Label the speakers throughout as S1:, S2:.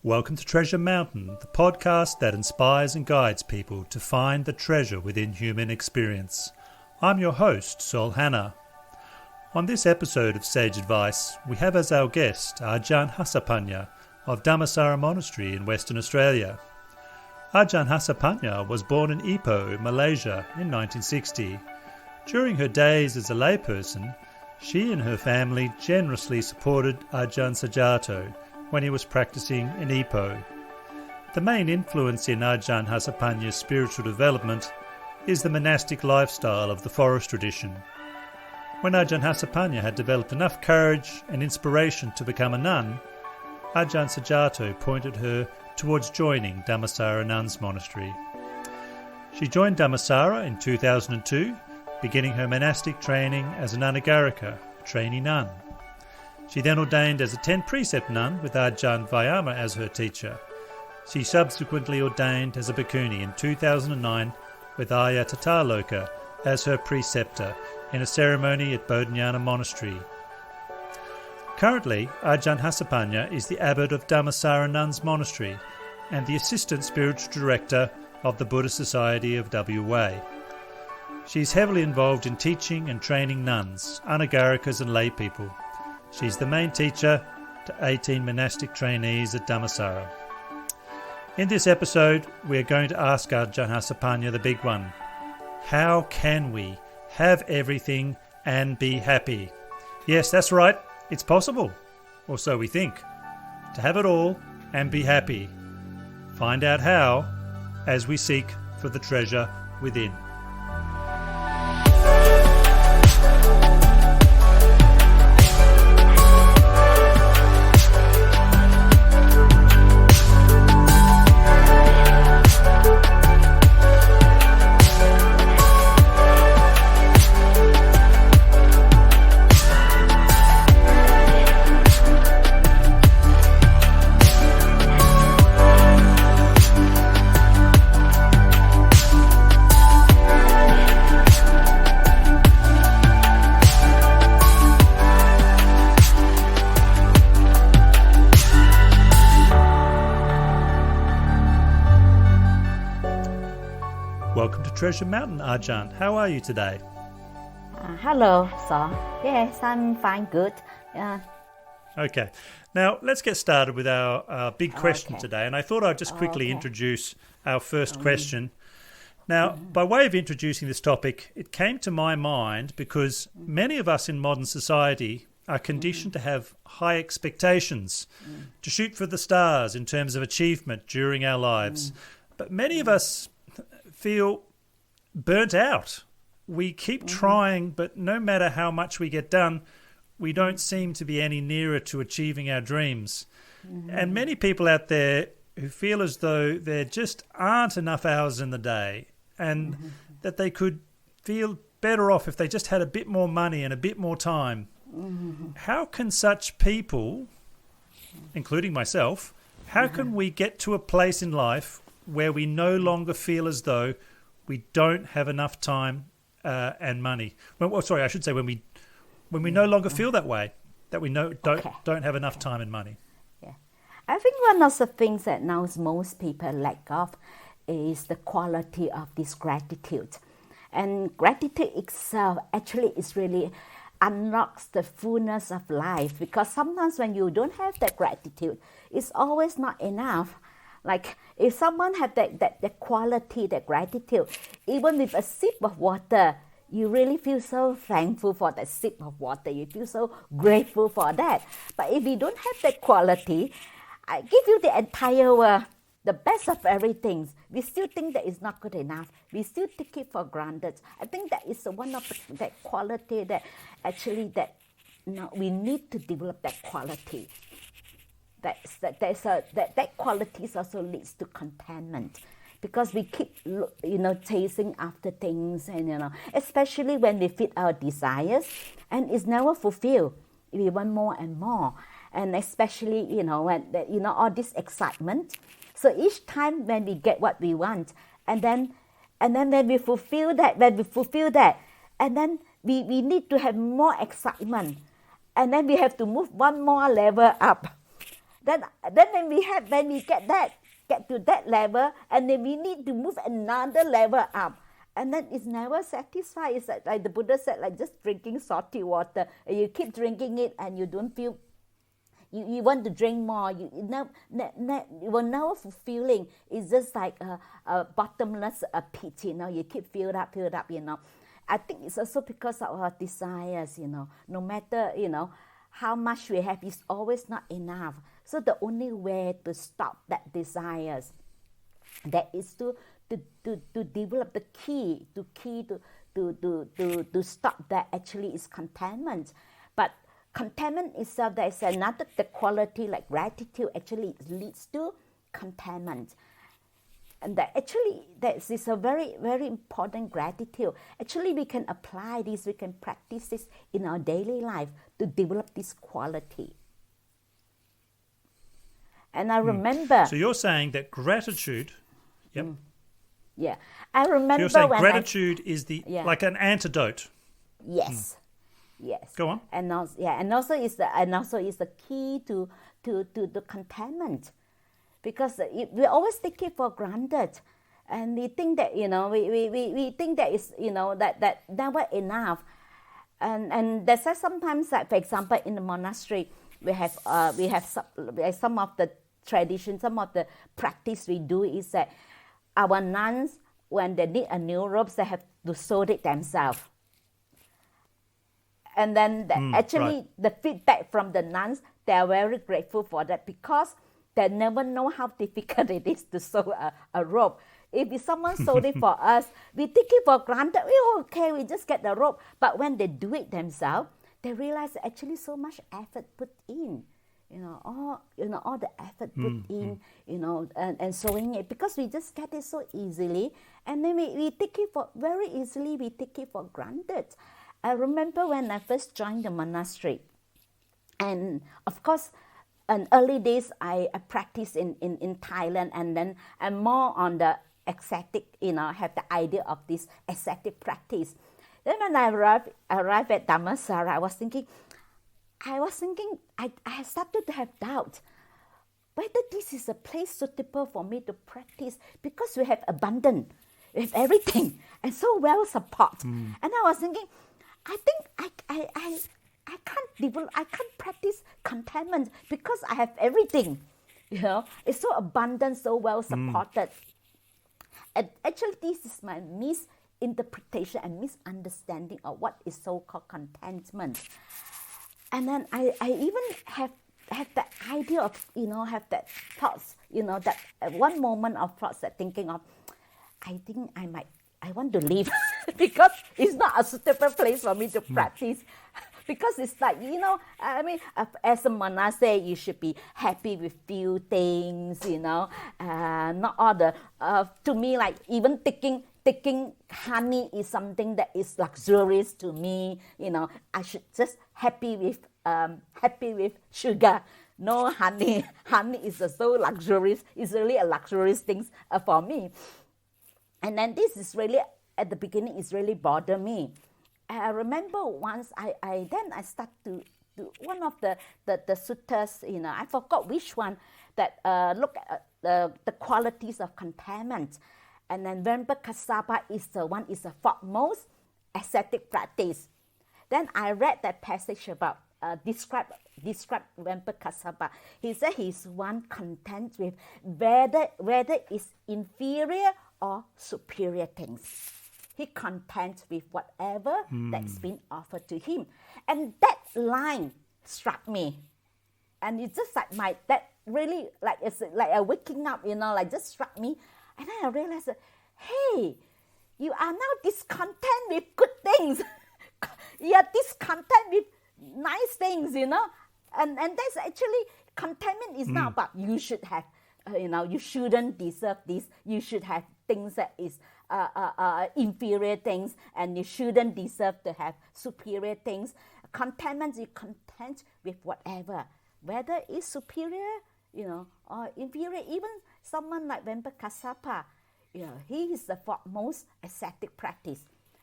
S1: Welcome to Treasure Mountain, the podcast that inspires and guides people to find the treasure within human experience. I'm your host, Saul Hanna. On this episode of Sage Advice, we have as our guest Ajahn Hasapanna of Dhammasara Monastery in Western Australia. Ajahn Hasapanna was born in Ipoh, Malaysia in 1960. During her days as a layperson, she and her family generously supported Ajahn Sujato when he was practicing in Ipoh. The main influence in Ajahn Hasapanna's spiritual development is the monastic lifestyle of the forest tradition. When Ajahn Hasapanna had developed enough courage and inspiration to become a nun, Ajahn Sujato pointed her towards joining Dhammasara Nuns Monastery. She joined Dhammasara in 2002, beginning her monastic training as an Anagarika, trainee nun. She then ordained as a Ten Precept Nun with Ajahn Vayama as her teacher. She subsequently ordained as a bhikkhuni in 2009 with Ayya Tathaaloka as her preceptor in a ceremony at Bodhinyana Monastery. Currently, Ajahn Hasapanna is the abbot of Dhammasara Nuns Monastery and the assistant spiritual director of the Buddhist Society of WA. She is heavily involved in teaching and training nuns, Anagarikas and lay people. She's the main teacher to 18 monastic trainees at Dhammasara. In this episode, we are going to ask Ajahn Hasapanna the big one. How can we have everything and be happy? Yes, that's right, it's possible, or so we think, to have it all and be happy. Find out how as we seek for the treasure within. Welcome to Treasure Mountain, Ajahn. How are you today?
S2: Hello, Saul. Yes, I'm fine, good.
S1: Okay. Now, let's get started with our big question today. And I thought I'd just quickly introduce our first question. Now, by way of introducing this topic, it came to my mind because many of us in modern society are conditioned to have high expectations, to shoot for the stars in terms of achievement during our lives. But many of us feel burnt out. We keep trying, but no matter how much we get done, we don't seem to be any nearer to achieving our dreams. And many people out there who feel as though there just aren't enough hours in the day and that they could feel better off if they just had a bit more money and a bit more time. How can such people, including myself, how can we get to a place in life where we no longer feel as though we don't have enough time and money? When we no longer feel that way, that we don't have enough time and money.
S2: Yeah, I think one of the things that now most people lack of is the quality of this gratitude. And gratitude itself actually is really unlocks the fullness of life, because sometimes when you don't have that gratitude, it's always not enough. Like if someone had that quality, that gratitude, even with a sip of water, you really feel so thankful for that sip of water. You feel so grateful for that. But if you don't have that quality, I give you the entire world, the best of everything. We still think that it's not good enough. We still take it for granted. I think that is one of that quality that actually we need to develop that quality. That qualities also leads to contentment, because we keep chasing after things, and especially when we fit our desires and it's never fulfilled. We want more and more, and especially when all this excitement. So each time when we get what we want, and then when we fulfill that, and then we need to have more excitement, and then we have to move one more level up. Then when we get to that level, and then we need to move another level up. And then it's never satisfied. It's like the Buddha said, like just drinking salty water. You keep drinking it and you don't feel, you want to drink more. You will never fulfilling. It's just like a bottomless pit, You keep filled up, I think it's also because of our desires, No matter, how much we have is always not enough. So the only way to stop that desires, that is to develop the key to stop that actually is contentment. But contentment itself, there is another the quality like gratitude actually leads to contentment. And that is a very, very important gratitude. Actually, we can apply this, we can practice this in our daily life to develop this quality. And I remember...
S1: So you're saying that gratitude... Yep.
S2: Yeah. I remember
S1: so you're saying
S2: when
S1: gratitude is like an antidote.
S2: Yes. Yes.
S1: Go on.
S2: And also is the key to the contentment. Because we always take it for granted, and we think that we think that is that never enough, and that's why sometimes, like for example, in the monastery we have some of the tradition, some of the practice we do is that our nuns, when they need a new robe, they have to sew it themselves. And then the feedback from the nuns, they are very grateful for that, because they never know how difficult it is to sew a robe. If someone sewed it for us, we take it for granted. We just get the robe. But when they do it themselves, they realize actually so much effort put in. All the effort put in, and sewing it, because we just get it so easily, and then we take it for very easily. We take it for granted. I remember when I first joined the monastery, and of course, in early days I practiced in Thailand, and then I'm more on the ascetic, have the idea of this ascetic practice. Then when I arrived at Dhammasara, I was thinking, I started to have doubt whether this is a place suitable for me to practice, because we have abundance, we have everything, and so well support. And I was thinking, I think I can't practice contentment because I have everything. It's so abundant, so well supported. And actually, this is my misinterpretation and misunderstanding of what is so-called contentment. And then I even have that idea of, have that thoughts, that one moment of thoughts that thinking of, I think I want to leave because it's not a suitable place for me to practice. Because it's like, as a monastic, you should be happy with few things, not all the, to me, like even taking honey is something that is luxurious to me. I should just happy with sugar. No honey. Honey is so luxurious. It's really a luxurious thing for me. And then this is really, at the beginning, it's really bothered me. I remember once I start to one of the suttas, I forgot which one, that look at the qualities of contentment. And then Vempa Kassapa is the foremost ascetic practice. Then I read that passage about describe Vempa Kassapa. He said he's one content with whether it's inferior or superior things. He content with whatever that's been offered to him. And that line struck me. And it's just like that really, like it's like a waking up, like just struck me. And then I realized that, hey, you are now discontent with good things. You are discontent with nice things, And that's actually, contentment is not about you should have, you shouldn't deserve this. You should have things that is inferior things, and you shouldn't deserve to have superior things. Contentment is content with whatever, whether it's superior, or inferior. Even someone like Vempa Kassapa, he is the foremost ascetic practice,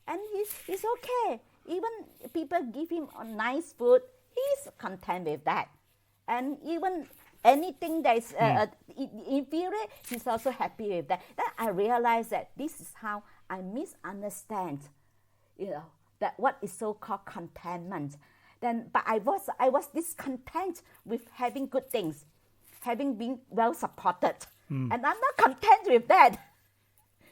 S2: and he's okay. Even people give him a nice food, he's content with that. And even anything that is inferior, he's also happy with that. Then I realized that this is how I misunderstand, that what is so-called contentment. Then, but I was discontent with having good things, having been well supported, and I'm not content with that.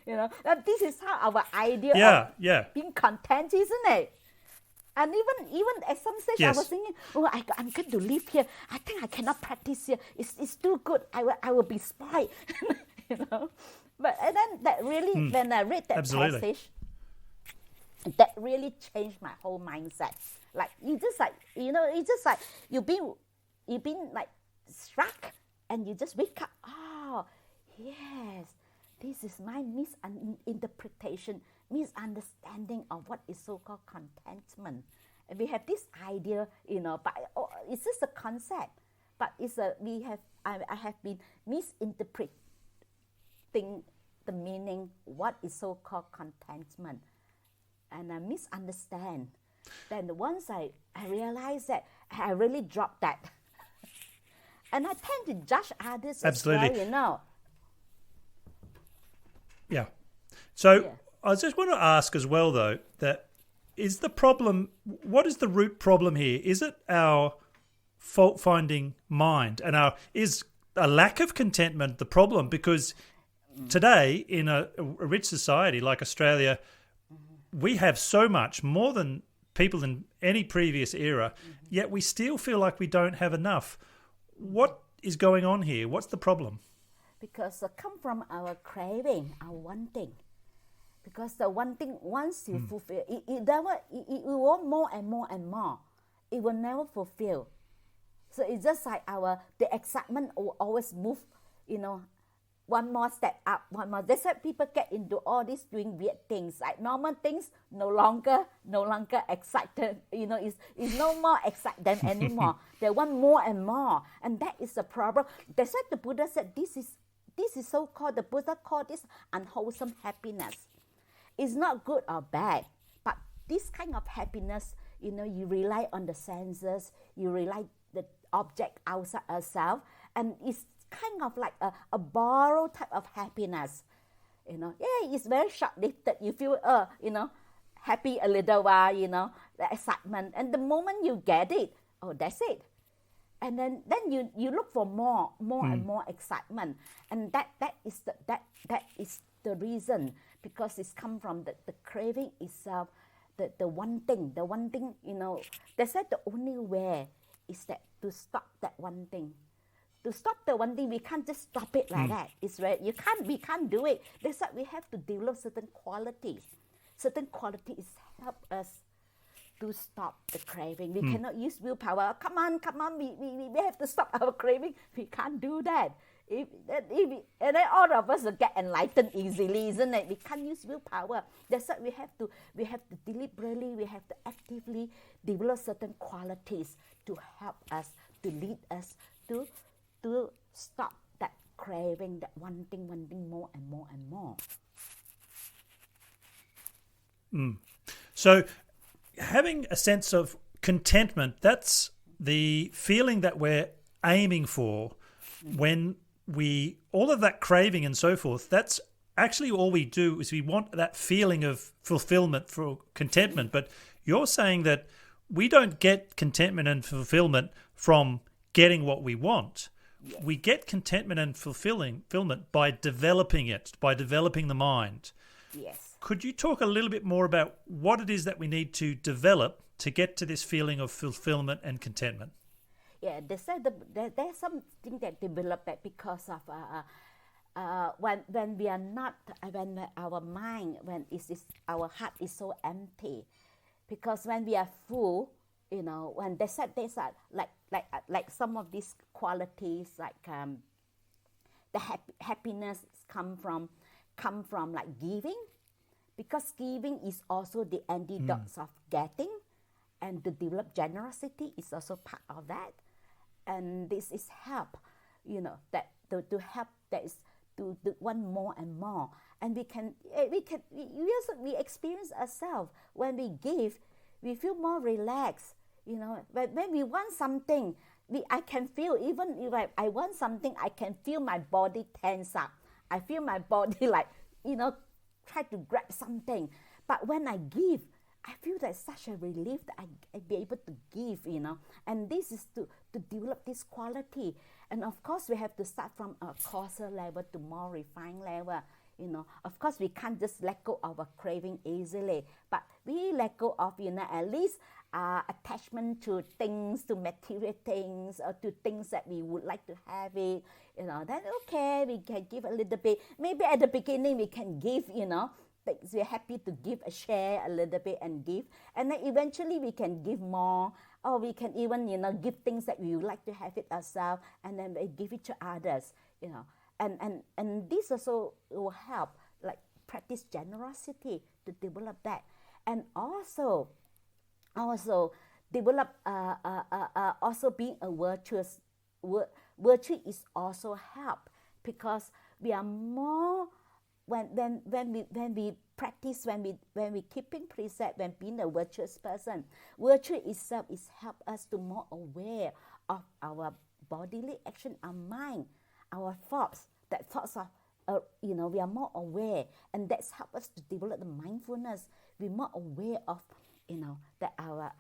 S2: And this is how our idea of being content, isn't it? And even at some stage, I was thinking, I'm going to live here. I think I cannot practice here. It's too good. I will be spoiled, But and then that really, when I read that passage, that really changed my whole mindset. Like it's just like you've been like struck, and you just wake up. Oh, yes, this is my misunderstanding of what is so-called contentment. And we have this idea, but it's just a concept. But I have been misinterpreting the meaning, what is so-called contentment, and I misunderstand. Then once I realized that, I really dropped that. And I tend to judge others as well,
S1: Yeah. So I just want to ask as well, though, that is the problem, what is the root problem here? Is it our fault-finding mind, and is a lack of contentment the problem? Because today, in a rich society like Australia, we have so much, more than people in any previous era, yet we still feel like we don't have enough. What is going on here? What's the problem?
S2: Because it comes from our craving, our wanting. Because the one thing, once you fulfill, it want more and more and more. It will never fulfill. So it's just like the excitement will always move, one more step up, one more. That's why people get into all these doing weird things. Like normal things, no longer excited. It's no more excite them anymore. They want more and more, and that is the problem. That's why the Buddha said this is so-called, the Buddha called this unwholesome happiness. It's not good or bad, but this kind of happiness, you rely on the senses, you rely the object outside ourselves, and it's kind of like a borrowed type of happiness. It's very short-lived. You feel, happy a little while, the excitement, and the moment you get it, that's it. And then you look for more and more excitement, and that is the reason, because it's come from the craving itself, the one thing, That's why the only way is that to stop that one thing. To stop the one thing, we can't just stop it like that. We can't do it. That's why we have to develop certain qualities. Certain qualities help us to stop the craving. We cannot use willpower. Come on, we have to stop our craving. We can't do that. And then all of us will get enlightened easily, isn't it? We can't use willpower. That's why we have to deliberately, we have to actively develop certain qualities to help us, to lead us to stop that craving, that wanting more and more and more.
S1: So having a sense of contentment, that's the feeling that we're aiming for when all of that craving and so forth, that's actually all we do, is we want that feeling of fulfillment, for contentment. But you're saying that we don't get contentment and fulfillment from getting what we want. Yes. We get contentment and fulfillment by developing it, by developing the mind.
S2: Yes.
S1: Could you talk a little bit more about what it is that we need to develop to get to this feeling of fulfillment and contentment?
S2: Yeah, they said there's something that developed that because of when we are not, when our mind, our heart is so empty, because when we are full, when they said there's like some of these qualities, like the happiness come from like giving, because giving is also the antidote of getting, and to develop generosity is also part of that. And this is help, that to help, that is to want more and more. And we experience ourselves when we give, we feel more relaxed. When we want something, I can feel, even if I want something, I can feel my body tense up. I feel my body like, try to grab something. But when I give, I feel that such a relief that I be able to give, And this is to develop this quality. And of course, we have to start from a coarser level to more refined level. Of course, we can't just let go of a craving easily, but we let go of, at least attachment to things, to material things, or to things that we would like to have it, then okay, we can give a little bit. Maybe at the beginning we can give, things we're happy to give, share a little bit and give. And then eventually we can give more, or we can even, give things that we would like to have it ourselves, and then we give it to others, And this also will help, like practice generosity to develop that. And also develop, also being a virtuous. Virtue is also help, because we are more, when we practice, when we keeping precept, when being a virtuous person, virtue itself is help us to more aware of our bodily action, our mind, our thoughts. That thoughts are, we are more aware, and that's help us to develop the mindfulness. We're more aware of, that our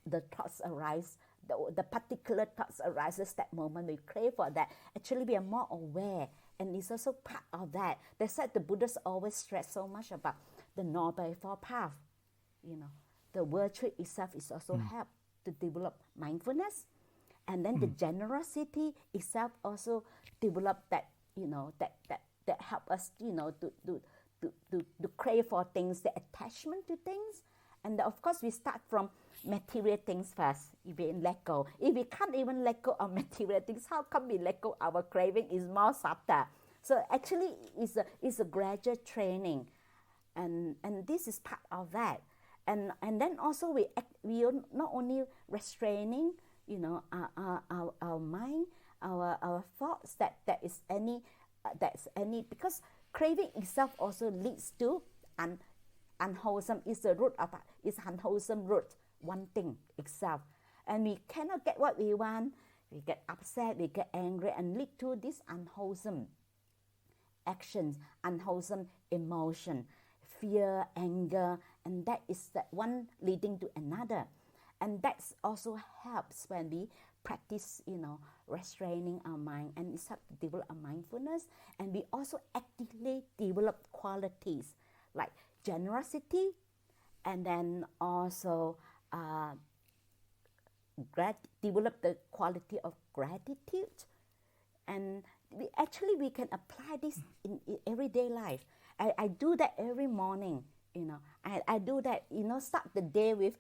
S2: the thoughts arise, the particular thoughts arises that moment we crave for that. Actually, we are more aware, and it's also part of that. That's why the Buddhas always stress so much about the Noble Four Path. The virtue itself is also help to develop mindfulness. And then the generosity itself also develop that, that help us, to crave for things, the attachment to things. And of course, we start from material things first. If we let go, if we can't even let go of material things, how come we let go? Our craving is more subtle. So actually, it's a gradual training, and this is part of that. And then also we are not only restraining, our mind, our thoughts, that's any, because craving itself also leads to unwholesome, is the root of it, is unwholesome root, wanting itself. And we cannot get what we want, we get upset, we get angry, and lead to this unwholesome actions, unwholesome emotion, fear, anger, and that is that one leading to another. And that also helps when we practice, restraining our mind, and it's help to develop a mindfulness. And we also actively develop qualities like generosity, and then also develop the quality of gratitude. And we can apply this in everyday life. I do that every morning, I do that, start the day with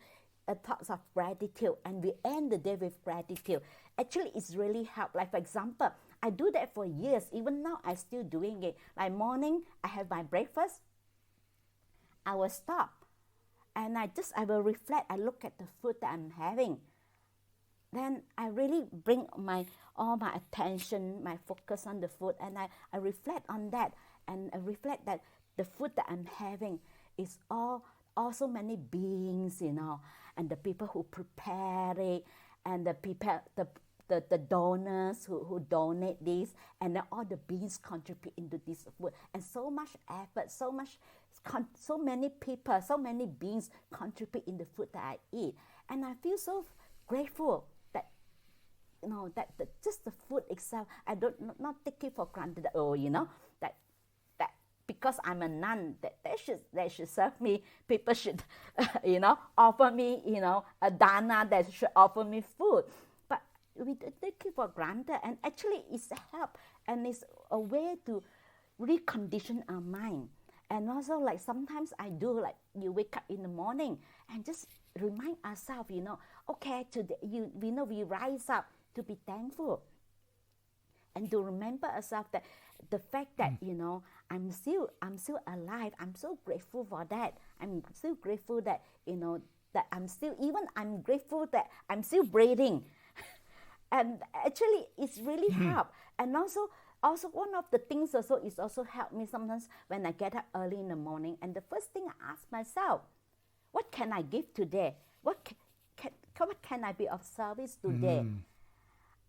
S2: thoughts of gratitude, and we end the day with gratitude. Actually, it's really helped. Like, for example, I do that for years. Even now, I'm still doing it. Like morning, I have my breakfast. I will stop, and I will reflect. I look at the food that I'm having. Then I really bring all my attention, my focus on the food, and I reflect on that, and I reflect that the food that I'm having is also many beings, and the people who prepare it, and the people, the donors who donate this, and then all the beings contribute into this food, and so much effort, so many people, so many beings contribute in the food that I eat, and I feel so grateful that, that just the food itself, I don't not take it for granted. That because I'm a nun, that they should serve me. People should, offer me, a dana, that should offer me food. But we take it for granted, and actually it's a help, and it's a way to recondition our mind. And also, like sometimes I do, like you wake up in the morning and just remind ourselves, okay, today we rise up to be thankful. And to remember ourselves that the fact that, I'm still alive. I'm so grateful for that. I'm still grateful that, that I'm grateful that I'm still breathing. And actually, it's really helped. And also one of the things is also helped me sometimes when I get up early in the morning. And the first thing I ask myself, what can I give today? What can I be of service today?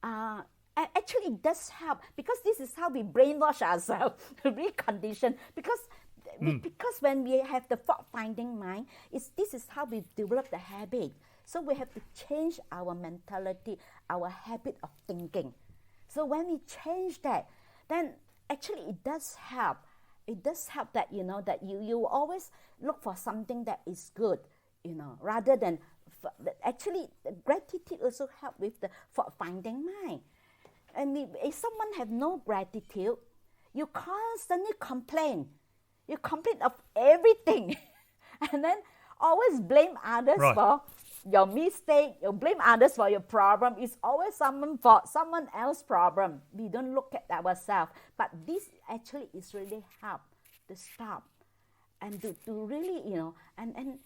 S2: actually it does help, because this is how we brainwash ourselves, recondition. Because when we have the fault-finding mind, this is how we develop the habit. So we have to change our mentality, our habit of thinking. So when we change that, then actually it does help. It does help that, that you always look for something that is good, rather than, actually gratitude also help with the fault-finding mind. And if someone have no gratitude, you constantly complain. You complain of everything. And then always blame others for your mistake. You blame others for your problem. It's always someone's fault, someone else's problem. We don't look at ourselves. But this actually is really help to stop and to really, and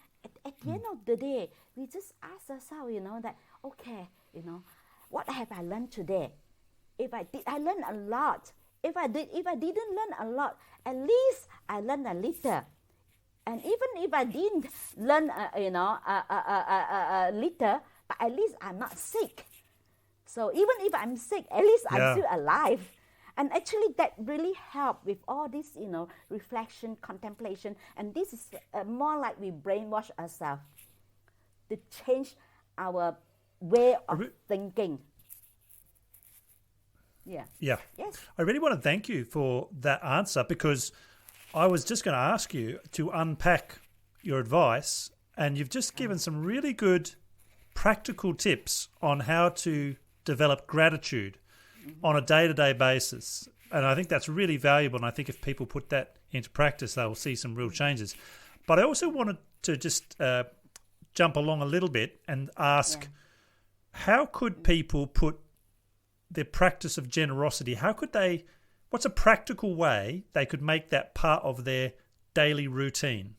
S2: at the end of the day, we just ask ourselves, that, okay, what have I learned today? If I did, I learned a lot. If I didn't learn a lot, at least I learned a little. And even if I didn't learn, a little, but at least I'm not sick. So even if I'm sick, at least I'm still alive. And actually that really helped with all this, reflection, contemplation. And this is more like we brainwash ourselves to change our way of thinking. Yeah.
S1: Yeah.
S2: Yes.
S1: I really want to thank you for that answer, because I was just going to ask you to unpack your advice, and you've just given some really good practical tips on how to develop gratitude on a day-to-day basis. And I think that's really valuable, and I think if people put that into practice, they will see some real changes. But I also wanted to just jump along a little bit and ask, how could people put their practice of generosity, what's a practical way they could make that part of their daily routine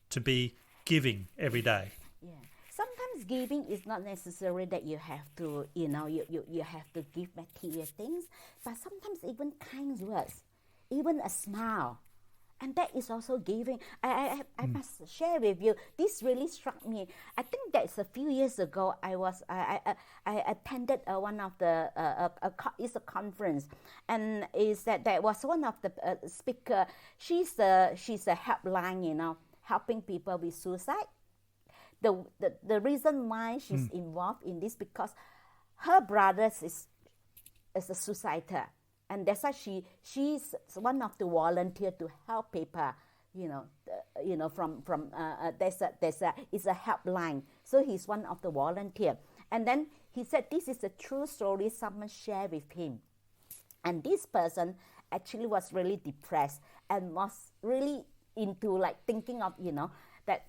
S1: to be giving every day?
S2: Yeah. Sometimes giving is not necessary that you have to, you have to give material things, but sometimes even kind words, even a smile. And that is also giving. I must share with you, this really struck me. I think that's a few years ago. I attended one of the it's a conference, and is that there was one of the speaker. She's a helpline, helping people with suicide. The reason why she's involved in this, because her brother is a suicider. And that's why she's one of the volunteers to help people, from it's a helpline. So he's one of the volunteers. And then he said this is a true story someone shared with him. And this person actually was really depressed and was really into thinking of, that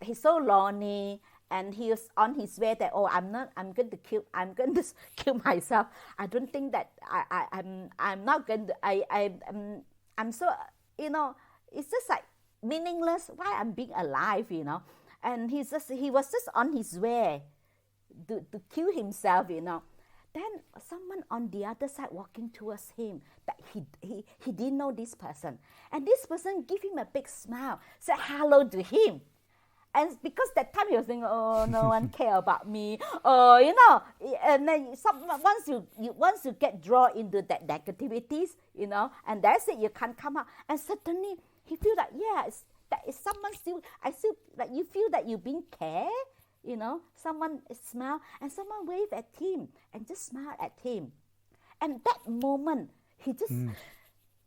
S2: he's so lonely. And he was on his way that, I'm going to kill myself. I don't think that I'm not going to, I'm so, it's just meaningless why I'm being alive, And he was just on his way to kill himself, Then someone on the other side walking towards him, that he didn't know this person. And this person gave him a big smile, said hello to him. And because that time he was thinking, no one care about me. And then once you get drawn into that negativities, and that's it, you can't come out. And suddenly he feel that, that is someone still, you feel that you've been cared, someone smile and someone wave at him and just smile at him. And that moment, he just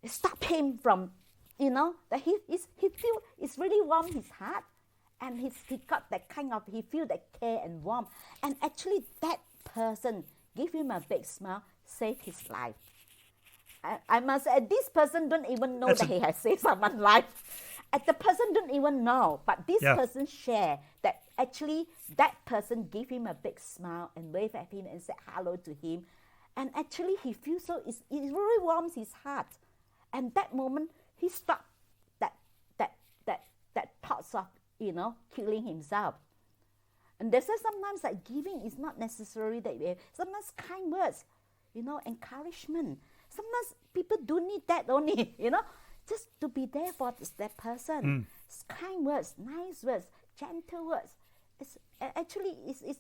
S2: stopped him from, that he feel it's really warm his heart. And he got that kind of, he feel that care and warmth. And actually that person give him a big smile, save his life. I must say, this person don't even know that he has saved someone's life. And the person don't even know. But this person share that actually that person give him a big smile and wave at him and say hello to him. And actually he feels so, it really warms his heart. And that moment, he stopped that thoughts of, killing himself. And that's why sometimes giving is not necessary that we have. Sometimes kind words, encouragement. Sometimes people do need that only, just to be there for that person. Kind words, nice words, gentle words. It's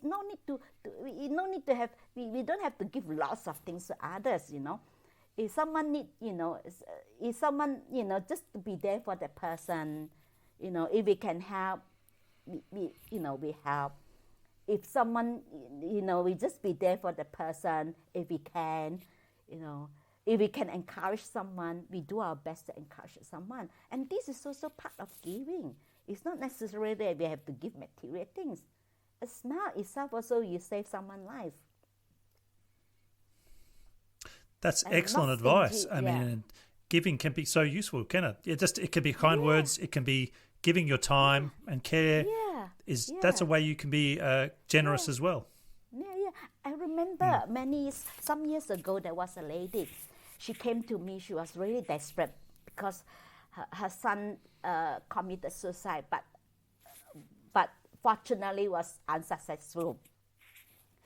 S2: no need to have, we don't have to give lots of things to others, If someone need, if someone, just to be there for that person, if we can help, we help. If someone, we just be there for the person, if we can, if we can encourage someone, we do our best to encourage someone. And this is also part of giving. It's not necessarily that we have to give material things. A smile itself also, you save someone's life.
S1: That's excellent advice. I mean, giving can be so useful, can it? It can be kind words. It can be giving your time and care. That's a way you can be generous as well.
S2: Yeah. I remember some years ago, there was a lady. She came to me. She was really desperate because her son committed suicide, but fortunately was unsuccessful.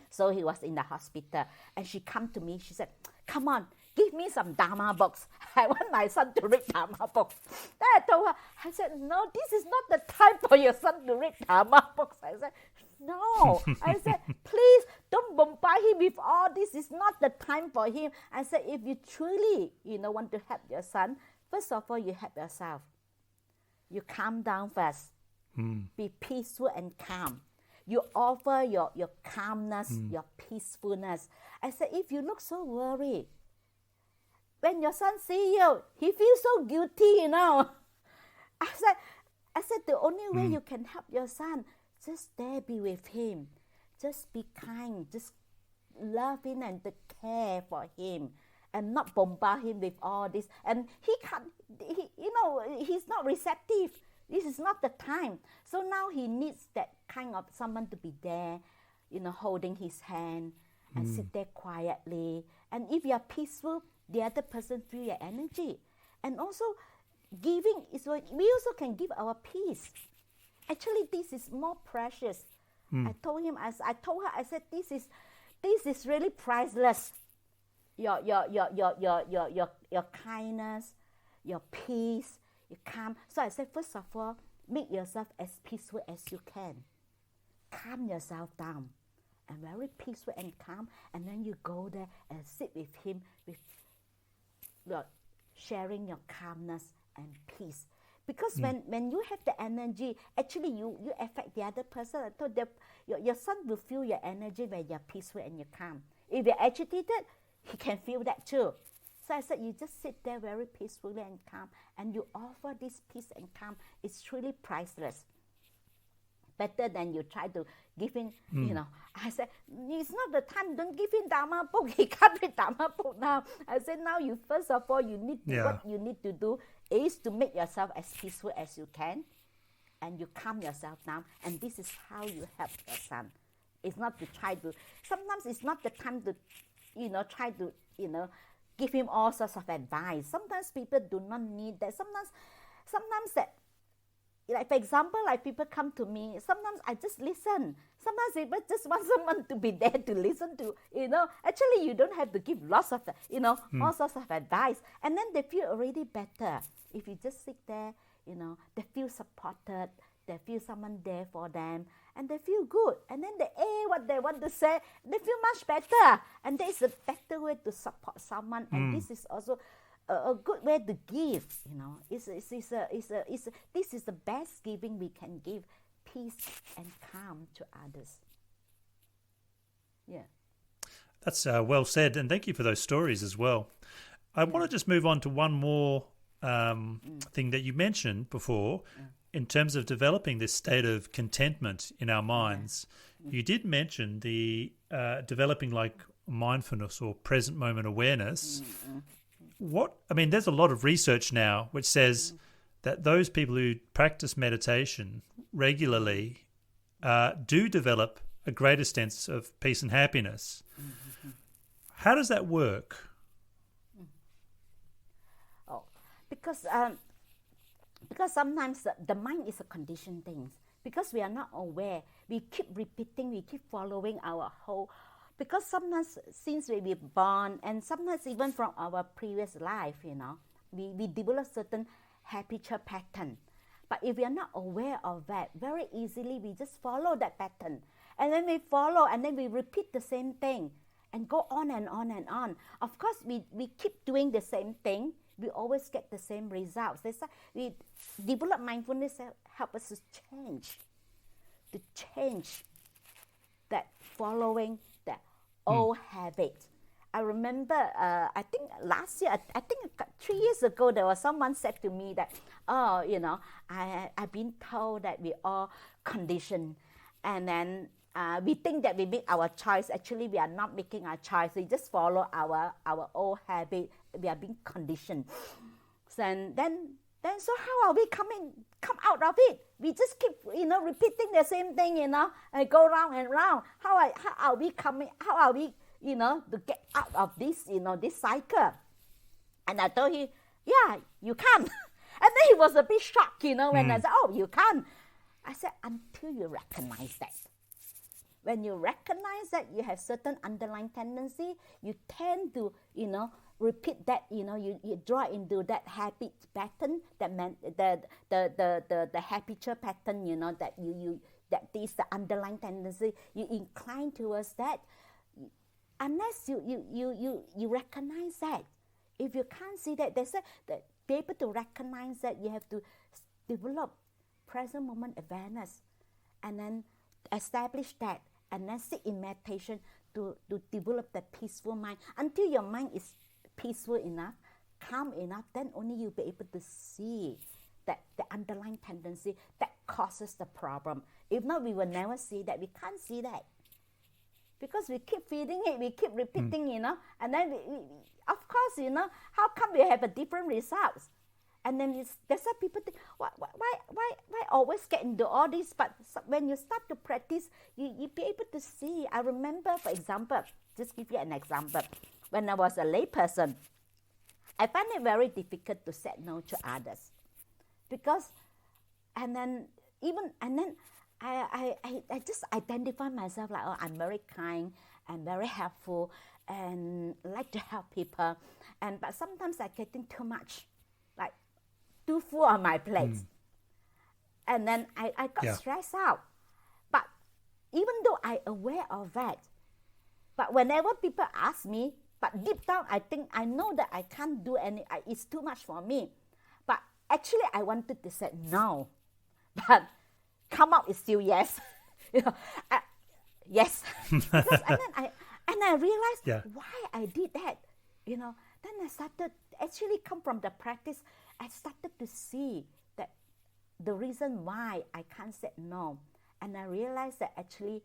S2: So he was in the hospital, and she come to me. She said, "Come on, give me some Dharma books. I want my son to read Dharma books." Then I told her, I said, "No, this is not the time for your son to read Dharma books." I said, "No." I said, "Please don't bombard him with all this. It's not the time for him." I said, "If you truly, want to help your son, first of all, you help yourself. You calm down first. Be peaceful and calm. You offer your calmness, your peacefulness." I said, "If you look so worried, when your son see you, he feels so guilty, I said, the only way you can help your son, just there be with him. Just be kind. Just love him and care for him. And not bombard him with all this." And he's not receptive. This is not the time. So now he needs that kind of someone to be there, holding his hand and sit there quietly. And if you are peaceful, the other person feel your energy. And also, giving is what we also can give our peace. Actually, this is more precious. I told her, I said, this is really priceless. Your kindness, your peace, your calm. So I said, first of all, make yourself as peaceful as you can. Calm yourself down, and very peaceful and calm. And then you go there and sit with him, sharing your calmness and peace. Because when you have the energy, actually you affect the other person. I told them, your son will feel your energy when you're peaceful and you're calm. If you're agitated, he can feel that too. So I said, you just sit there very peacefully and calm, and you offer this peace and calm. It's truly priceless. Better than you try to give him, I said, it's not the time, don't give him Dharma book. He can't read Dharma book now. I said, now first of all, what you need to do is to make yourself as peaceful as you can, and you calm yourself down, and this is how you help your son. It's not to try to, sometimes it's not the time to, try to, give him all sorts of advice. Sometimes people do not need that. Sometimes that, like for example, like people come to me, sometimes I just listen. Sometimes people just want someone to be there to listen to, Actually, you don't have to give lots of, all sorts of advice. And then they feel already better. If you just sit there, they feel supported. They feel someone there for them, and they feel good. And then they what they want to say, they feel much better. And there is a better way to support someone. And this is also a good way to give. This is the best giving we can give: peace and calm to others. Yeah,
S1: that's well said, and thank you for those stories as well. I want to just move on to one more thing that you mentioned before. In terms of developing this state of contentment in our minds, you did mention the developing like mindfulness or present moment awareness. There's a lot of research now which says that those people who practice meditation regularly do develop a greater sense of peace and happiness. How does that work?
S2: Because sometimes the mind is a conditioned thing. Because we are not aware, we keep repeating, we keep following our whole. Because sometimes since we were born, and sometimes even from our previous life, we develop certain habitual pattern. But if we are not aware of that, very easily we just follow that pattern. And then we follow, and then we repeat the same thing and go on and on and on. Of course, we keep doing the same thing. We always get the same results. That's why we develop mindfulness help us to change that following that old habit. I remember, I think last year, I think 3 years ago, there was someone said to me that, I've been told that we all conditioned, and then we think that we make our choice. Actually, we are not making our choice. We just follow our old habit. We are being conditioned. So then so how are we come out of it? We just keep, repeating the same thing, and go round and round. How are we to get out of this, this cycle? And I told him, yeah, you can. And then he was a bit shocked, when I said, oh, you can. I said, until you recognize that. When you recognize that you have certain underlying tendency, you tend to, repeat that, you draw into that habit pattern, the habitual pattern, that that is the underlying tendency. You incline towards that. Unless you recognize that. If you can't see that, they say that be able to recognize that, you have to develop present moment awareness, and then establish that, and then sit in meditation to develop that peaceful mind. Until your mind is peaceful enough, calm enough, then only you'll be able to see that the underlying tendency that causes the problem. If not, we will never see that. We can't see that. Because we keep feeding it, we keep repeating, and then we, of course, how come we have a different results? And then that's why people think, why always get into all this? But when you start to practice, you be able to see. I remember, for example, just give you an example. When I was a lay person, I find it very difficult to say no to others, because, I just identify myself like, oh, I'm very kind, I'm very helpful, and like to help people. But sometimes I'm getting too much, like too full on my plate. And then I got stressed out. But even though I'm aware of that, but whenever people ask me, but deep down I know that I can't do it's too much for me. But actually I wanted to say no. But come out is still yes. Yes. and I realized why I did that. Then I started, actually come from the practice, I started to see that the reason why I can't say no. And I realized that actually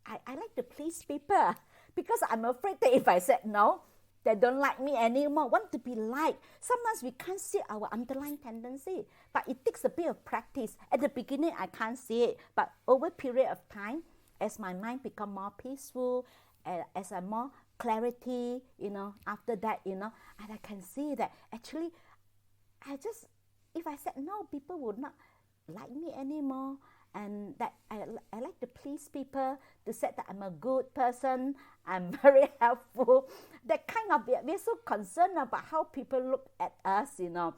S2: I like to please people, because I'm afraid that if I said no, they don't like me anymore, want to be liked. Sometimes we can't see our underlying tendency, but it takes a bit of practice. At the beginning, I can't see it, but over a period of time, as my mind become more peaceful, as I more clarity, after that, and I can see that actually, if I said no, people would not like me anymore. And that I like to please people, to say that I'm a good person, I'm very helpful. That kind of, we're so concerned about how people look at us, And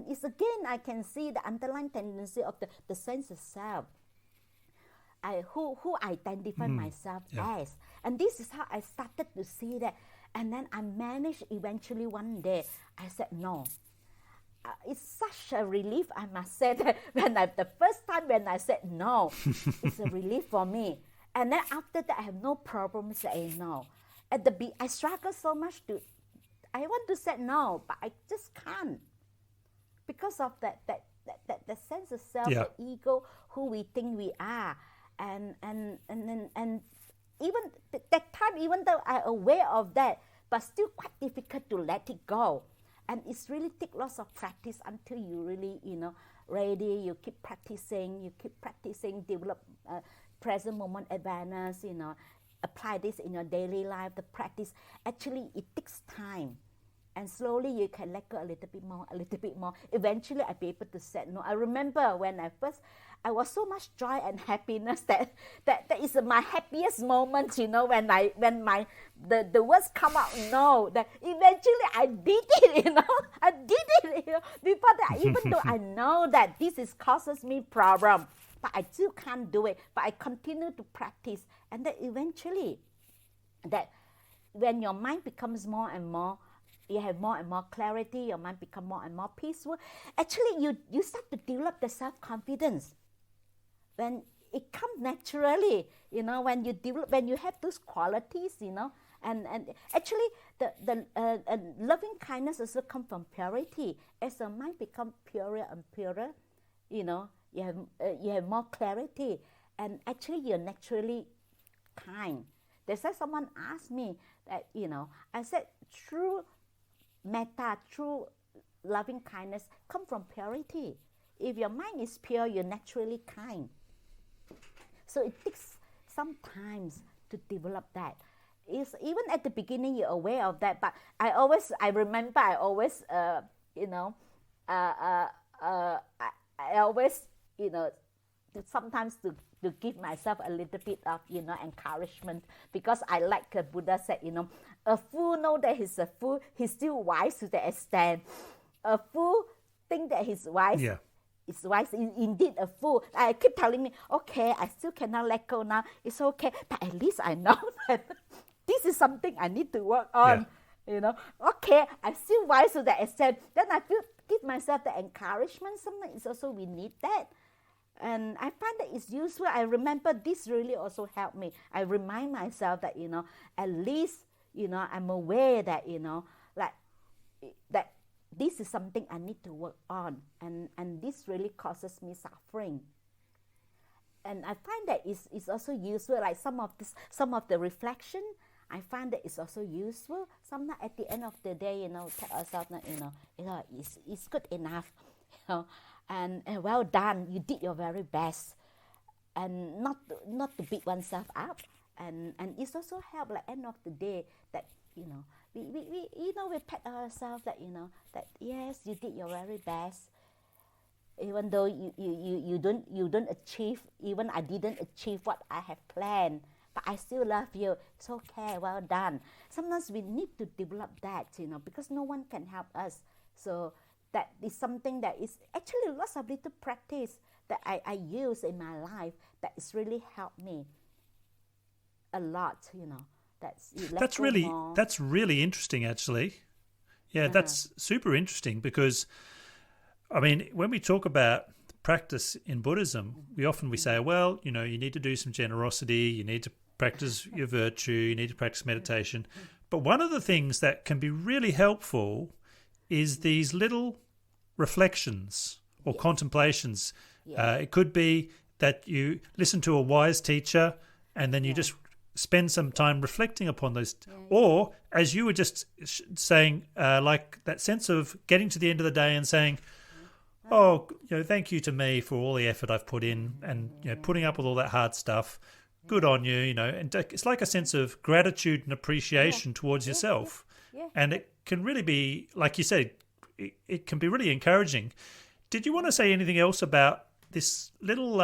S2: it's again, I can see the underlying tendency of the sense of self. Who I identify myself as. And this is how I started to see that. And then I managed eventually one day, I said no. It's such a relief, I must say, that the first time when I said no, it's a relief for me. And then after that, I have no problem saying no. I struggle so much I want to say no, but I just can't. Because of that sense of self, the ego, who we think we are. And even that time, even though I'm aware of that, but still quite difficult to let it go. And it's really take lots of practice until you really, ready. You keep practicing, develop present moment awareness, apply this in your daily life, the practice. Actually, it takes time. And slowly you can let go a little bit more. Eventually, I'll be able to say no. I remember when I was so much joy and happiness that is my happiest moment, when the words come out no. That eventually I did it, I did it, before that, even though I know that this is causes me problem, but I still can't do it. But I continue to practice, and then eventually, that when your mind becomes more and more, you have more and more clarity, your mind become more and more peaceful. Actually, you start to develop the self-confidence. When it comes naturally, when you have those qualities, and actually the loving kindness also comes from purity. As the mind becomes purer and purer, you have more clarity, and actually you're naturally kind. That's why someone asked me that, I said true metta, true loving kindness come from purity. If your mind is pure, you're naturally kind. So it takes some time to develop that. Even at the beginning, you're aware of that. But I always sometimes to give myself a little bit of, encouragement, because I like Buddha said, a fool know that he's a fool, he's still wise to the extent. A fool think that he's wise.
S1: Yeah.
S2: It's wise, indeed a fool. I keep telling me, okay, I still cannot let go now. It's okay, but at least I know that this is something I need to work on.
S1: Yeah.
S2: Okay, I'm still wise to that extent. Then I give myself the encouragement. Sometimes it's also we need that. And I find that it's useful. I remember this really also helped me. I remind myself that, at least, I'm aware that, that this is something I need to work on. And this really causes me suffering. And I find that it's also useful, like some of the reflection, I find that it's also useful. Sometimes at the end of the day, tell ourselves that, it's good enough, and well done, you did your very best, and not to beat oneself up, and it's also help, like end of the day, that we pat ourselves that that yes, you did your very best, even though you don't achieve, even I didn't achieve what I have planned, but I still love you. It's okay, well done. Sometimes we need to develop that, because no one can help us. So that is something that is actually lots of little practice that I use in my life that has really helped me a lot, That's
S1: really interesting, actually. Yeah, that's super interesting, because, I mean, when we talk about practice in Buddhism, we say, well, you need to do some generosity, you need to practice your virtue, you need to practice meditation. But one of the things that can be really helpful is these little reflections or contemplations. It could be that you listen to a wise teacher and then you just spend some time reflecting upon those. Or, as you were just saying, like that sense of getting to the end of the day and saying, oh, thank you to me for all the effort I've put in, and putting up with all that hard stuff. Good on you, and it's like a sense of gratitude and appreciation towards yourself. And it can really be, like you said, it can be really encouraging. Did you want to say anything else about this little,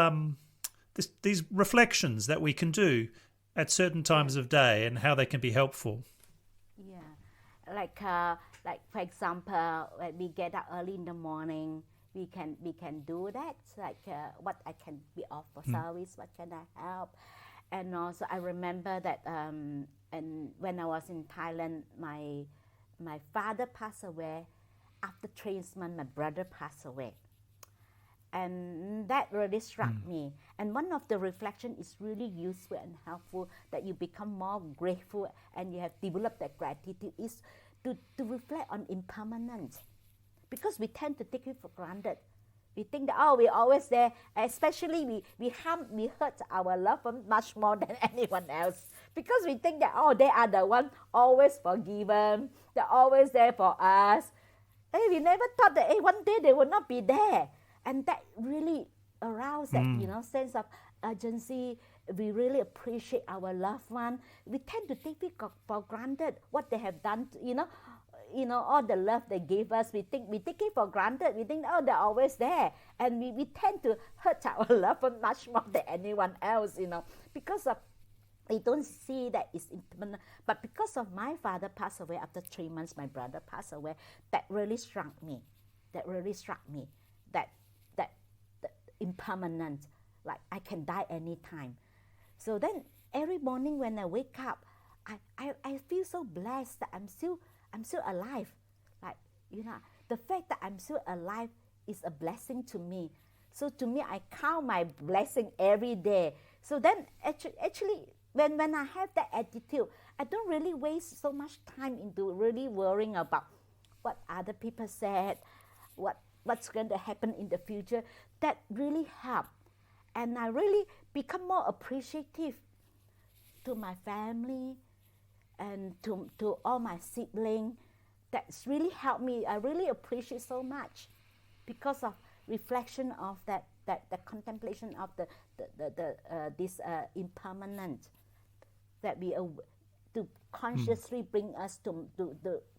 S1: these reflections that we can do at certain times of day and how they can be helpful?
S2: Yeah, like for example, when we get up early in the morning, we can do that. Like what I can be of for service, what can I help? And also I remember that and when I was in Thailand, my father passed away. After 3 months, my brother passed away. And that really struck me. And one of the reflections is really useful and helpful, that you become more grateful and you have developed that gratitude, is to reflect on impermanence. Because we tend to take it for granted. We think that, we're always there, especially we hurt our loved one much more than anyone else. Because we think that, they are the one always forgiven, they're always there for us. We never thought that one day they will not be there. And that really aroused that, sense of urgency. We really appreciate our loved one. We tend to take it for granted, what they have done, all the love they gave us. We take it for granted. We think, they're always there. And we tend to hurt our loved one much more than anyone else, because of they don't see that it's impermanent. But because of my father passed away after 3 months, my brother passed away, that really struck me. that really struck me, that impermanent, like I can die anytime. So then every morning when I wake up, I feel so blessed that I'm still alive. Like, the fact that I'm still alive is a blessing to me. So to me, I count my blessing every day. So then actually when I have that attitude, I don't really waste so much time into really worrying about what other people said, what's going to happen in the future. That really helped. And I really become more appreciative to my family and to all my siblings. That's really helped me. I really appreciate so much because of reflection of that contemplation of this impermanent, that we to consciously bring us to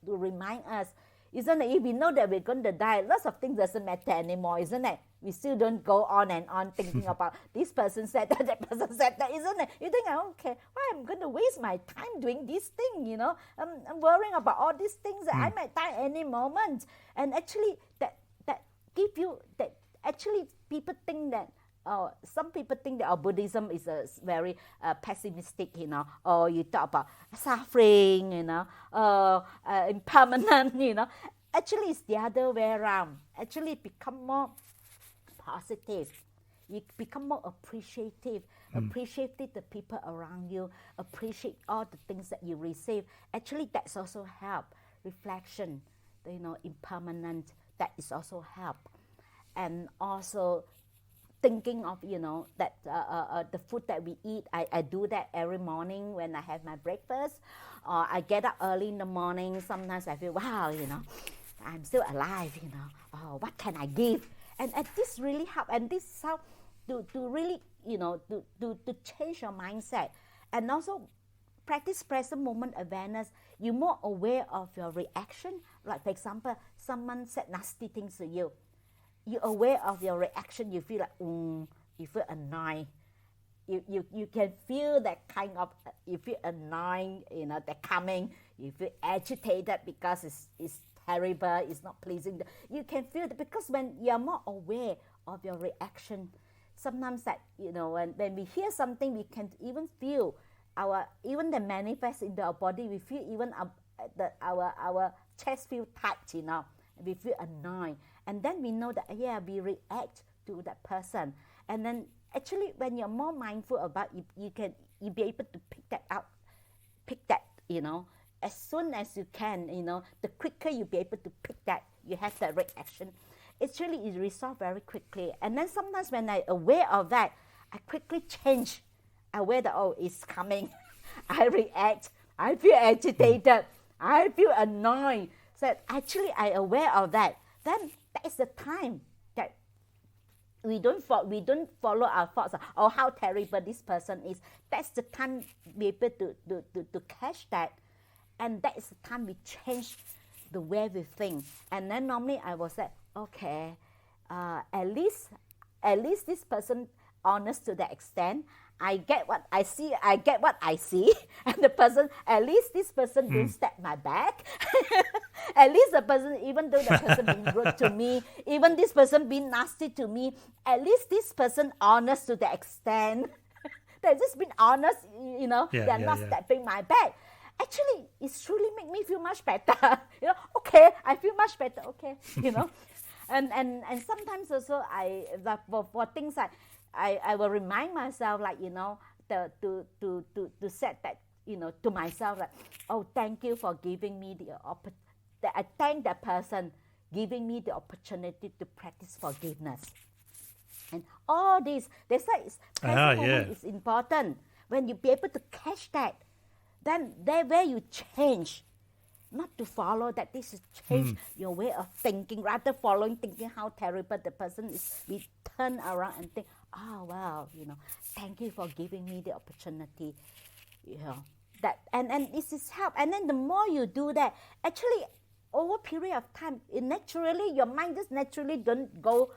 S2: remind us, isn't it? If we know that we're going to die, lots of things doesn't matter anymore, isn't it? We still don't go on and on thinking about this person said that person said that, isn't it? You think, okay, why I'm going to waste my time doing this thing, I'm worrying about all these things that I might die any moment. And actually that give you that. Actually, people think that some people think that Buddhism is a very pessimistic, or you talk about suffering, impermanent, Actually, it's the other way around. Actually, become more positive. You become more appreciative. Appreciate the people around you. Appreciate all the things that you receive. Actually, that's also help. Reflection, impermanent, that is also help. And also thinking of, that the food that we eat, I do that every morning when I have my breakfast. Or I get up early in the morning. Sometimes I feel, wow, I'm still alive, Oh, what can I give? And this really helps. And this is how to really, to change your mindset. And also practice present moment awareness. You're more aware of your reaction. Like, for example, someone said nasty things to you. You're aware of your reaction. You feel like, you feel annoyed. You can feel that kind of, you feel annoyed, they're coming. You feel agitated because it's terrible, it's not pleasing. You can feel that because when you're more aware of your reaction, sometimes that, when we hear something, we can even feel even the manifest into our body. We feel even our chest feel tight, we feel annoyed. And then we know that, we react to that person. And then actually, when you're more mindful about it, you'll be able to pick that, as soon as you can, the quicker you'll be able to pick that, you have that reaction. Actually, it resolves very quickly. And then sometimes when I'm aware of that, I quickly change. Aware that, it's coming. I react. I feel agitated. I feel annoyed. So actually, I'm aware of that. Then that is the time that we don't follow our thoughts or how terrible this person is. That's the time we able to catch that. And that is the time we change the way we think. And then normally I will say, okay, at least this person honest to that extent. I get what I see. And the person, at least this person don't stab my back. At least the person, even though the person being rude to me, even this person being nasty to me, at least this person honest to the extent. They're just being honest, they're not stabbing my back. Actually, it truly make me feel much better. Okay, I feel much better. Okay, and sometimes also for things like I will remind myself, like, to set that, to myself, like, oh, thank you for giving me the opportunity. I thank that person giving me the opportunity to practice forgiveness. And all this, that's why present moment is important. When you be able to catch that, then there where you change. Not to follow that, this is change your way of thinking. Rather thinking how terrible the person is, we turn around and think, oh, wow, thank you for giving me the opportunity. That and this is help. And then the more you do that, actually, over a period of time, your mind just naturally don't go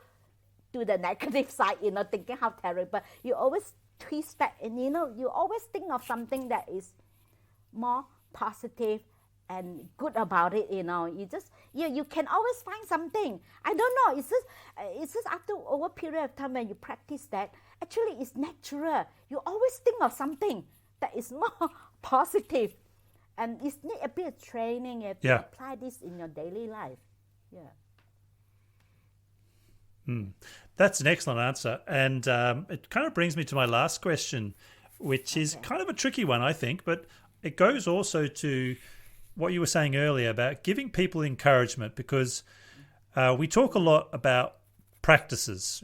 S2: to the negative side, thinking how terrible. You always twist back and, you always think of something that is more positive and good about it. You can always find something. I don't know. It's just after over a period of time when you practice that, actually it's natural. You always think of something that is more positive, and it's need a bit of training. You have to apply this in your daily life. Yeah.
S1: That's an excellent answer, and it kind of brings me to my last question, which is kind of a tricky one, I think, but it goes also to what you were saying earlier about giving people encouragement, because we talk a lot about practices,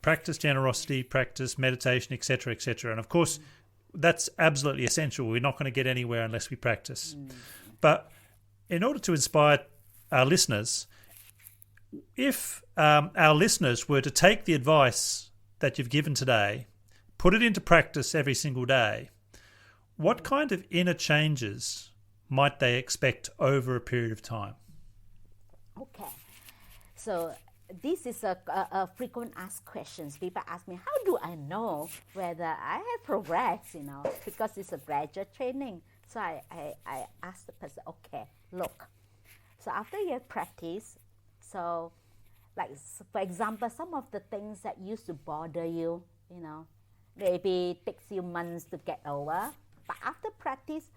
S1: practice generosity, practice meditation, etc., etc., and of course that's absolutely essential. We're not going to get anywhere unless we practice. But in order to inspire our listeners, if our listeners were to take the advice that you've given today, put it into practice every single day, what kind of inner changes might they expect over a period of time?
S2: Okay. So this is a frequent asked questions. People ask me, how do I know whether I have progressed, because it's a gradual training. So I ask the person, okay, look. So after you have practiced, so for example, some of the things that used to bother you, maybe it takes you months to get over, but after practice,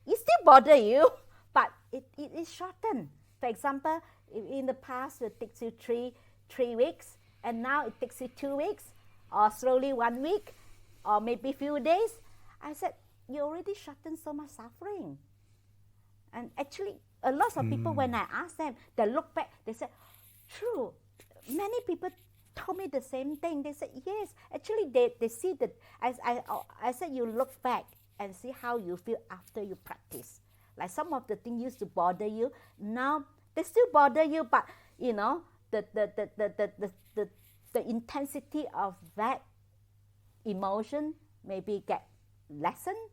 S2: it still bother you, but it is shortened. For example, in the past it takes you three weeks, and now it takes you 2 weeks, or slowly 1 week, or maybe few days. I said, you already shortened so much suffering. And actually, a lot of people, when I ask them, they look back, they said, true. Many people told me the same thing. They said, yes, actually they see that. I said, you look back and see how you feel after you practice. Like some of the things used to bother you, now they still bother you, but the intensity of that emotion maybe get lessened,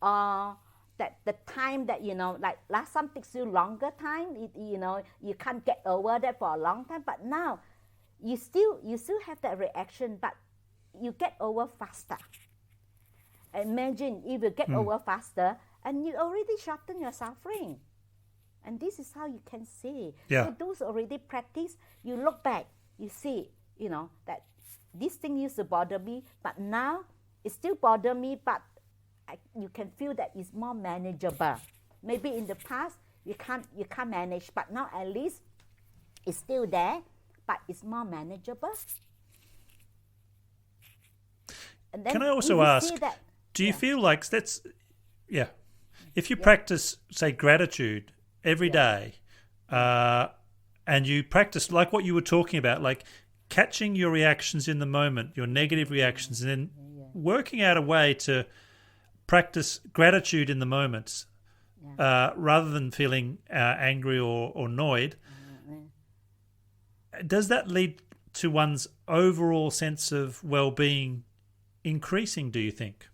S2: or that the time that like last time takes you longer time, you can't get over that for a long time, but now you still have that reaction, but you get over faster. Imagine if you get over faster and you already shorten your suffering. And this is how you can see.
S1: Yeah.
S2: So those already practice, you look back, you see, that this thing used to bother me, but now it still bother me, but you can feel that it's more manageable. Maybe in the past you can't manage, but now at least it's still there, but it's more manageable. And then
S1: can I also ask, do you feel like that's, if you practice, say, gratitude every day, and you practice like what you were talking about, like catching your reactions in the moment, your negative reactions, and then working out a way to practice gratitude in the moments, rather than feeling angry or annoyed, does that lead to one's overall sense of well-being increasing, do you think?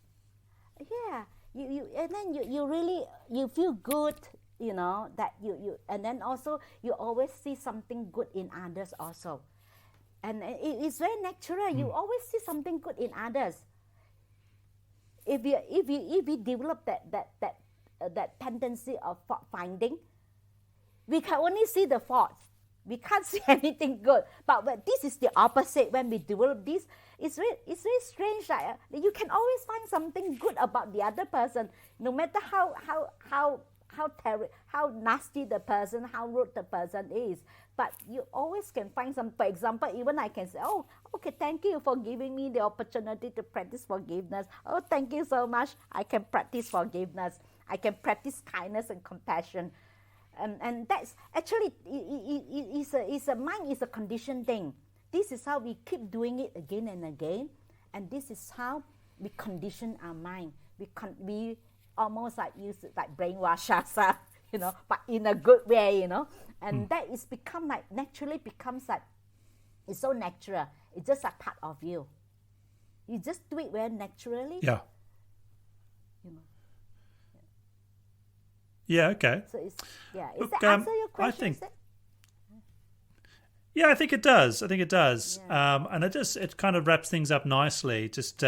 S2: Yeah, you and then you really feel good, that you and then also you always see something good in others also, and it's very natural. You always see something good in others. If we develop that tendency of fault finding, we can only see the faults. We can't see anything good. But this is the opposite. When we develop this, it's very strange. Like, you can always find something good about the other person, no matter how nasty the person, how rude the person is. But you always can find some. For example, even I can say, oh, okay, thank you for giving me the opportunity to practice forgiveness. Oh, thank you so much. I can practice forgiveness. I can practice kindness and compassion. And that's actually, it's a mind is a conditioned thing. This is how we keep doing it again and again. And this is how we condition our mind. We almost like use it like brainwash ourselves, but in a good way, And that is become like, naturally becomes like, it's so natural. It's just a part of you. You just do it very naturally.
S1: Yeah. Yeah, okay.
S2: So does that answer your question?
S1: I think it does. And it kind of wraps things up nicely, just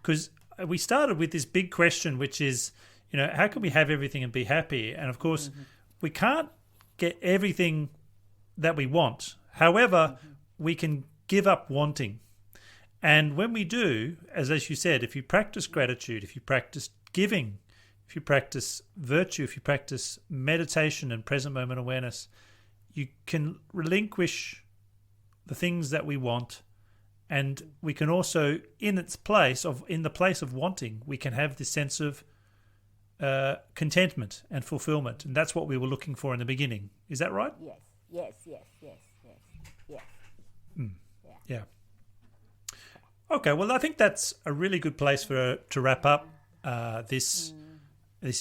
S1: because we started with this big question, which is, how can we have everything and be happy? And of course, we can't get everything that we want. However, we can give up wanting. And when we do, as you said, if you practice gratitude, if you practice giving, if you practice virtue, if you practice meditation and present moment awareness, you can relinquish the things that we want, and we can also, in the place of wanting, we can have this sense of contentment and fulfillment, and that's what we were looking for in the beginning. Is that right?
S2: Yes.
S1: Yeah. Okay, well, I think that's a really good place to wrap up this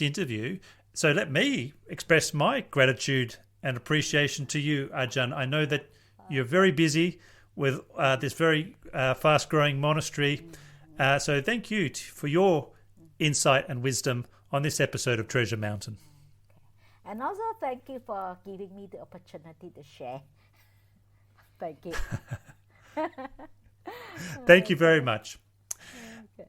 S1: interview. So let me express my gratitude and appreciation to you, Ajahn. I know that you're very busy with this very fast-growing monastery. So thank you for your insight and wisdom on this episode of Treasure Mountain.
S2: And also thank you for giving me the opportunity to share. Thank you.
S1: Thank you very much.
S2: Okay.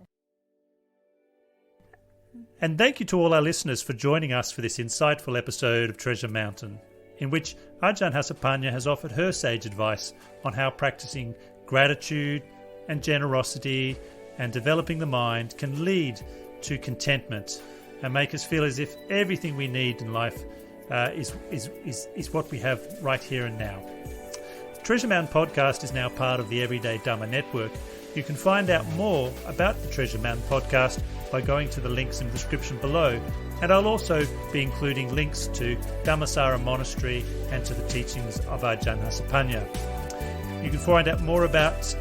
S1: And thank you to all our listeners for joining us for this insightful episode of Treasure Mountain, in which Ajahn Hasapanna has offered her sage advice on how practicing gratitude and generosity and developing the mind can lead to contentment and make us feel as if everything we need in life is what we have right here and now. Treasure Mountain Podcast is now part of the Everyday Dhamma Network. You can find out more about the Treasure Mountain Podcast by going to the links in the description below, and I'll also be including links to Dhammasara Monastery and to the teachings of Ajahn Hasapanna. You can find out more about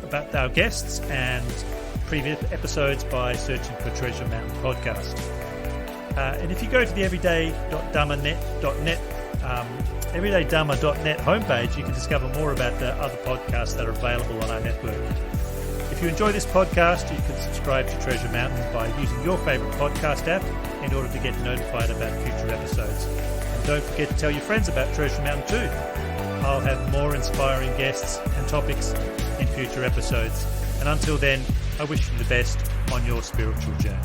S1: about our guests and previous episodes by searching for Treasure Mountain Podcast. And if you go to the everydaydhamma.net homepage, you can discover more about the other podcasts that are available on our network. If you enjoy this podcast, you can subscribe to Treasure Mountain by using your favourite podcast app in order to get notified about future episodes. And don't forget to tell your friends about Treasure Mountain too. I'll have more inspiring guests and topics in future episodes. And until then, I wish you the best on your spiritual journey.